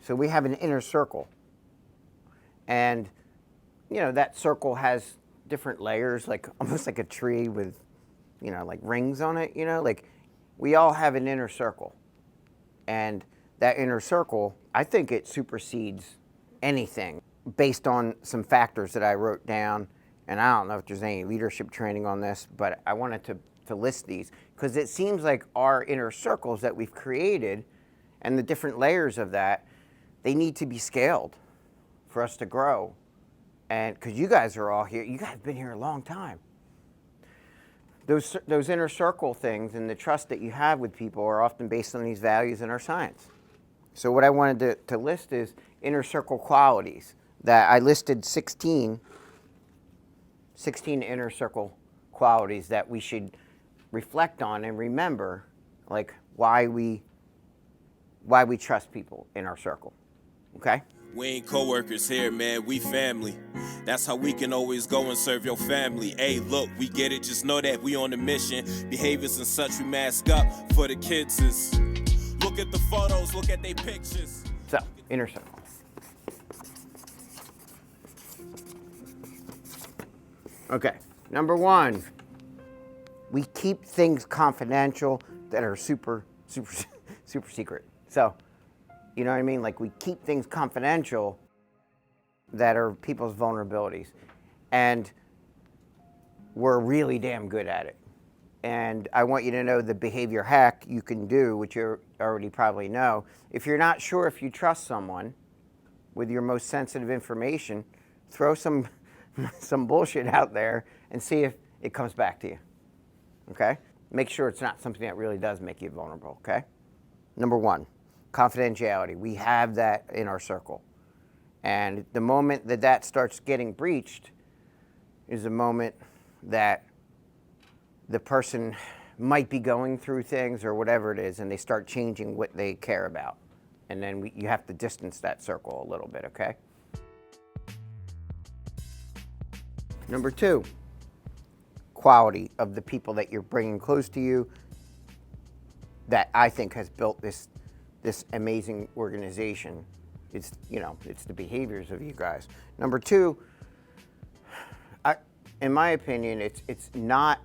So we have an inner circle. And, that circle has different layers, like almost like a tree with, like rings on it, like we all have an inner circle. And that inner circle, I think it supersedes anything based on some factors that I wrote down. And I don't know if there's any leadership training on this, but I wanted to list these because it seems like our inner circles that we've created and the different layers of that, they need to be scaled for us to grow. And because you guys are all here, you guys have been here a long time. Those inner circle things and the trust that you have with people are often based on these values in our science. So what I wanted to list is inner circle qualities that I listed 16 inner circle qualities that we should reflect on and remember, like why we trust people in our circle, okay? We ain't co-workers here, man, we family. That's how we can always go and serve your family. Hey, look, we get it, just know that we on a mission. Behaviors and such we mask up for the kids is. Look at the photos, look at their pictures. So, inner circle. Okay, number one, we keep things confidential that are super secret. So, you know what I mean? Like we keep things confidential that are people's vulnerabilities. And we're really damn good at it. And I want you to know the behavior hack you can do, which you already probably know. If you're not sure if you trust someone with your most sensitive information, throw some bullshit out there and see if it comes back to you, okay? Make sure it's not something that really does make you vulnerable, okay? Number one, confidentiality. We have that in our circle. And the moment that starts getting breached is the moment that the person might be going through things or whatever it is, and they start changing what they care about. And then you have to distance that circle a little bit, okay? Number two, quality of the people that you're bringing close to you that I think has built this amazing organization. It's the behaviors of you guys. Number two, in my opinion, it's not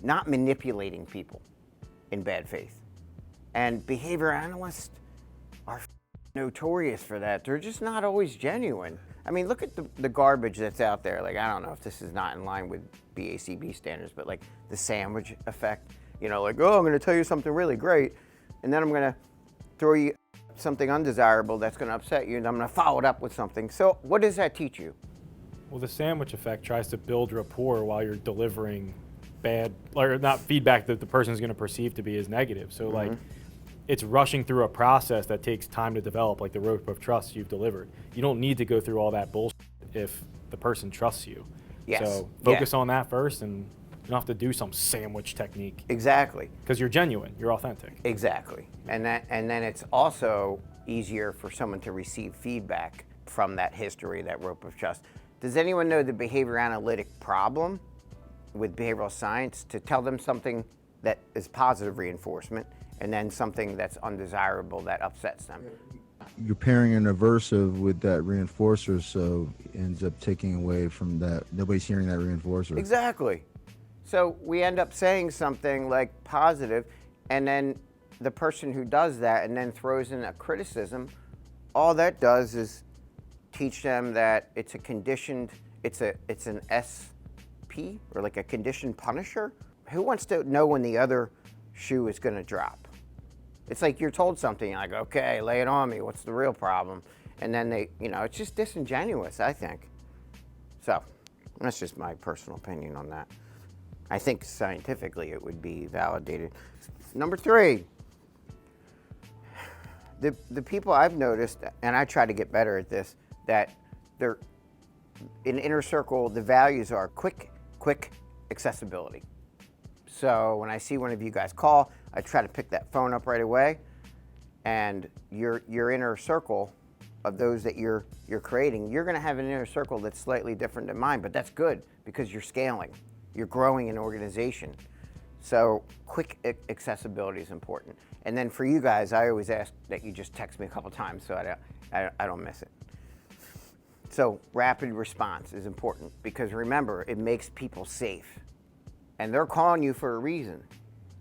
manipulating people in bad faith. And behavior analysts are notorious for that. They're just not always genuine. I mean, look at the garbage that's out there. Like, I don't know if this is not in line with BACB standards, but like the sandwich effect. Like, oh, I'm going to tell you something really great, and then I'm going to throw you something undesirable that's going to upset you, and I'm going to follow it up with something. So what does that teach you? Well, the sandwich effect tries to build rapport while you're delivering bad, or not feedback that the person's going to perceive to be as negative. So like, it's rushing through a process that takes time to develop, like the rope of trust you've delivered. You don't need to go through all that bullshit if the person trusts you. Yes. So focus on that first, and you don't have to do some sandwich technique. Exactly. Because you're genuine, you're authentic. Exactly. And then it's also easier for someone to receive feedback from that history, that rope of trust. Does anyone know the behavior analytic problem with behavioral science? To tell them something that is positive reinforcement and then something that's undesirable that upsets them. You're pairing an aversive with that reinforcer, so it ends up taking away from that. Nobody's hearing that reinforcer. Exactly. So we end up saying something like positive, and then the person who does that and then throws in a criticism, all that does is teach them that it's it's an SP, or like a conditioned punisher. Who wants to know when the other shoe is going to drop? It's like you're told something, you're like, okay, lay it on me, what's the real problem? And then it's just disingenuous, I think. So that's just my personal opinion on that. I think scientifically it would be validated. Number three, the people I've noticed, and I try to get better at this, that they're in inner circle, the values are quick accessibility. So when I see one of you guys call, I try to pick that phone up right away, and your inner circle of those that you're creating, you're gonna have an inner circle that's slightly different than mine, but that's good because you're scaling. You're growing an organization. So quick accessibility is important. And then for you guys, I always ask that you just text me a couple times so I don't miss it. So rapid response is important because remember, it makes people safe. And they're calling you for a reason,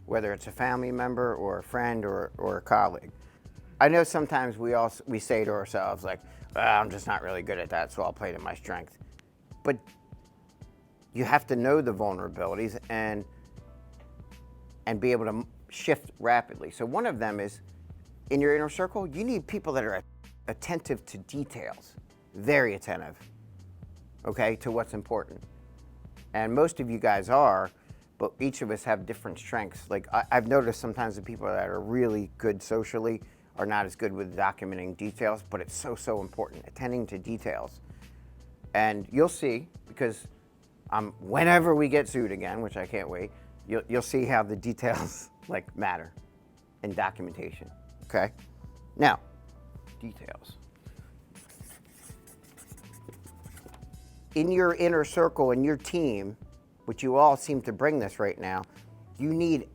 whether it's a family member or a friend or a colleague. I know sometimes we say to ourselves like, I'm just not really good at that, so I'll play to my strength. But you have to know the vulnerabilities and be able to shift rapidly. So one of them is, in your inner circle, you need people that are attentive to details, very attentive, okay, to what's important. And most of you guys are, but each of us have different strengths. Like I've noticed sometimes the people that are really good socially are not as good with documenting details, but it's so important, attending to details. And you'll see, because whenever we get sued again, which I can't wait, you'll see how the details like matter in documentation, okay? Now, details. In your inner circle, in your team, which you all seem to bring this right now, you need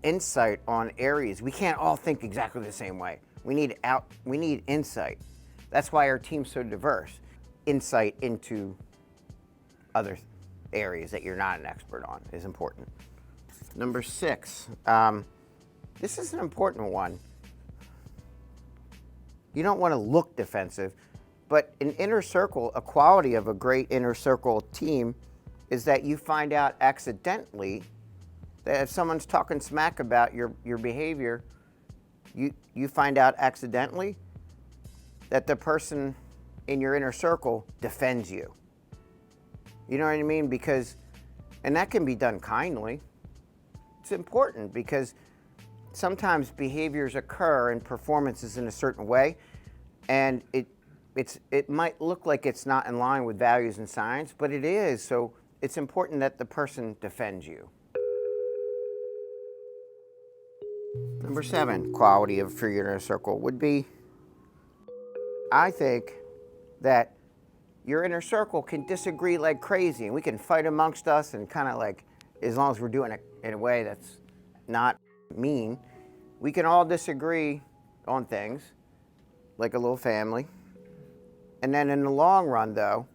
insight on areas. We can't all think exactly the same way. We need insight. That's why our team's so diverse. Insight into other areas that you're not an expert on is important. Number 6, this is an important one. You don't want to look defensive, but in inner circle, a quality of a great inner circle team is that you find out accidentally that if someone's talking smack about your behavior, you find out accidentally that the person in your inner circle defends you. You know what I mean? And that can be done kindly. It's important because sometimes behaviors occur and performance is in a certain way, and it might look like it's not in line with values and science, but it is. So it's important that the person defends you. Number 7, quality for your inner circle would be, I think that your inner circle can disagree like crazy and we can fight amongst us and kind of like, as long as we're doing it in a way that's not mean, we can all disagree on things like a little family. And then in the long run though,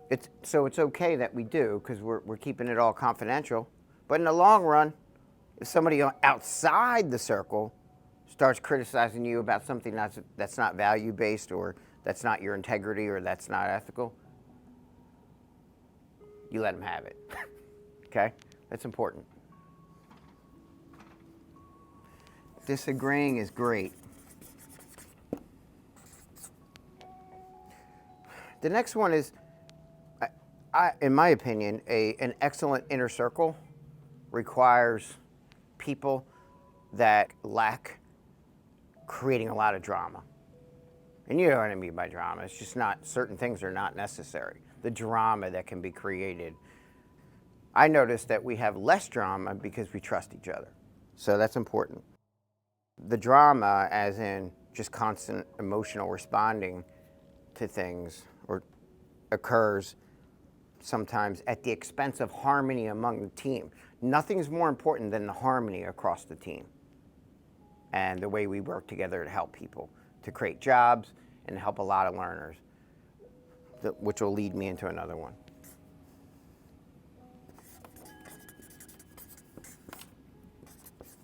it's okay that we do because we're keeping it all confidential. But in the long run, if somebody outside the circle starts criticizing you about something that's not value-based or that's not your integrity or that's not ethical, you let them have it, okay? That's important. Disagreeing is great. The next one is, in my opinion, an excellent inner circle requires people that lack creating a lot of drama. And you know what I mean by drama. It's just not, certain things are not necessary. The drama that can be created. I noticed that we have less drama because we trust each other. So that's important. The drama, as in just constant emotional responding to things, or occurs sometimes at the expense of harmony among the team. Nothing's more important than the harmony across the team and the way we work together to help people, to create jobs and help a lot of learners, which will lead me into another one.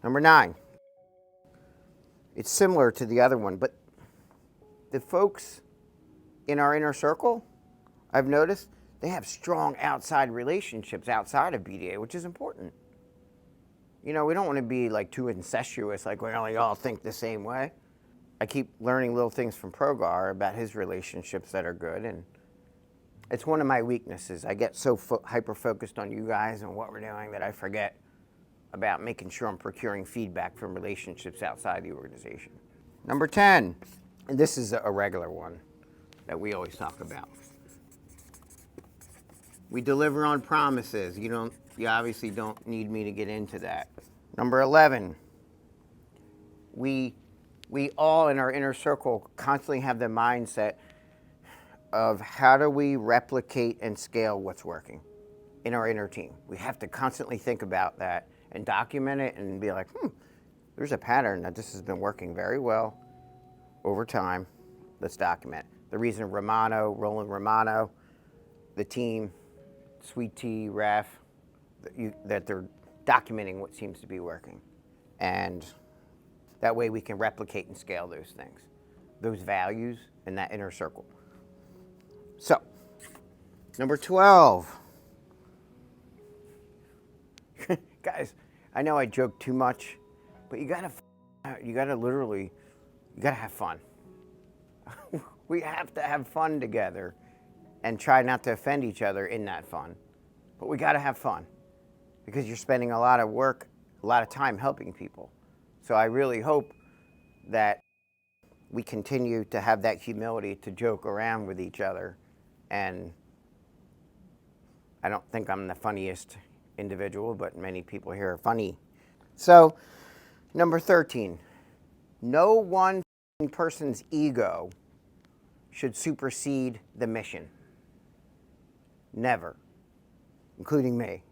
Number 9. It's similar to the other one, but the folks in our inner circle, I've noticed, they have strong outside relationships outside of BDA, which is important. You know, we don't want to be like too incestuous, like we only all think the same way. I keep learning little things from Progar about his relationships that are good, and it's one of my weaknesses. I get so hyper-focused on you guys and what we're doing that I forget about making sure I'm procuring feedback from relationships outside the organization. Number 10, and this is a regular one that we always talk about. We deliver on promises. You obviously don't need me to get into that. Number 11, we all in our inner circle constantly have the mindset of how do we replicate and scale what's working in our inner team. We have to constantly think about that and document it and be like, there's a pattern that this has been working very well over time. Let's document. The reason Roland Romano, the team, Sweet Tea, Raf, that they're documenting what seems to be working. And that way we can replicate and scale those things, those values in that inner circle. So, number 12. Guys, I know I joke too much, but you gotta have fun. We have to have fun together and try not to offend each other in that fun. But we gotta have fun because you're spending a lot of work, a lot of time helping people. So I really hope that we continue to have that humility to joke around with each other. And I don't think I'm the funniest individual, but many people here are funny. So, number 13, no one person's ego should supersede the mission. Never, including me.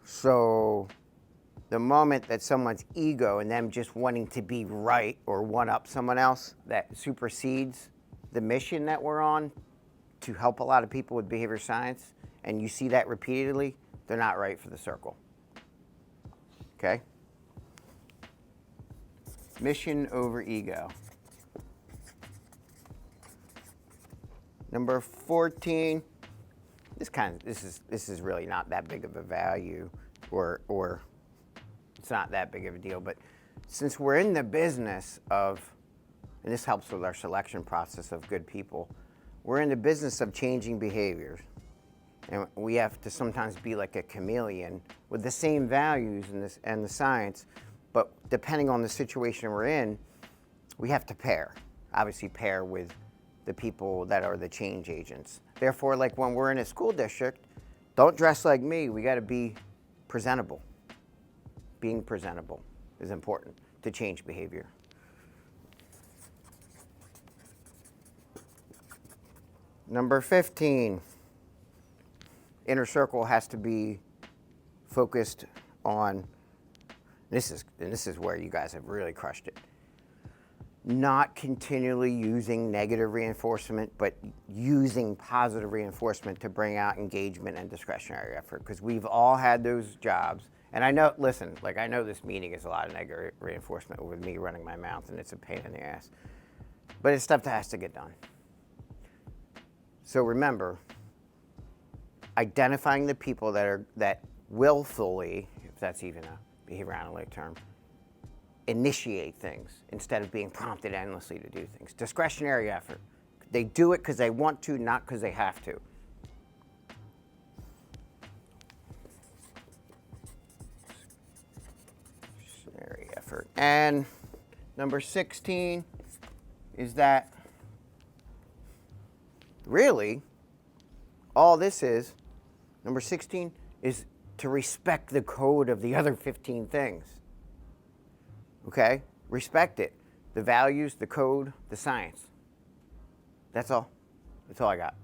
So, the moment that someone's ego and them just wanting to be right or one-up someone else, that supersedes the mission that we're on to help a lot of people with behavior science, and you see that repeatedly, they're not right for the circle. Okay? Mission over ego. Number 14. This is really not that big of a value, or it's not that big of a deal. But since we're in the business of, and this helps with our selection process of good people, we're in the business of changing behaviors. And we have to sometimes be like a chameleon with the same values and the science, but depending on the situation we're in, we have to pair. Obviously pair with the people that are the change agents. Therefore, like when we're in a school district, don't dress like me, we gotta be presentable. Being presentable is important to change behavior. Number 15. Inner circle has to be focused on, this is where you guys have really crushed it, not continually using negative reinforcement, but using positive reinforcement to bring out engagement and discretionary effort, because we've all had those jobs. And I know, listen, like I know this meeting is a lot of negative reinforcement with me running my mouth, and it's a pain in the ass, but it's stuff that has to get done. So remember, identifying the people that willfully, if that's even a behavior analytic term, initiate things instead of being prompted endlessly to do things. Discretionary effort. They do it because they want to, not because they have to. Discretionary effort. And number 16 is that really all this is, number 16 is to respect the code of the other 15 things. Okay? Respect it. The values, the code, the science. That's all. That's all I got.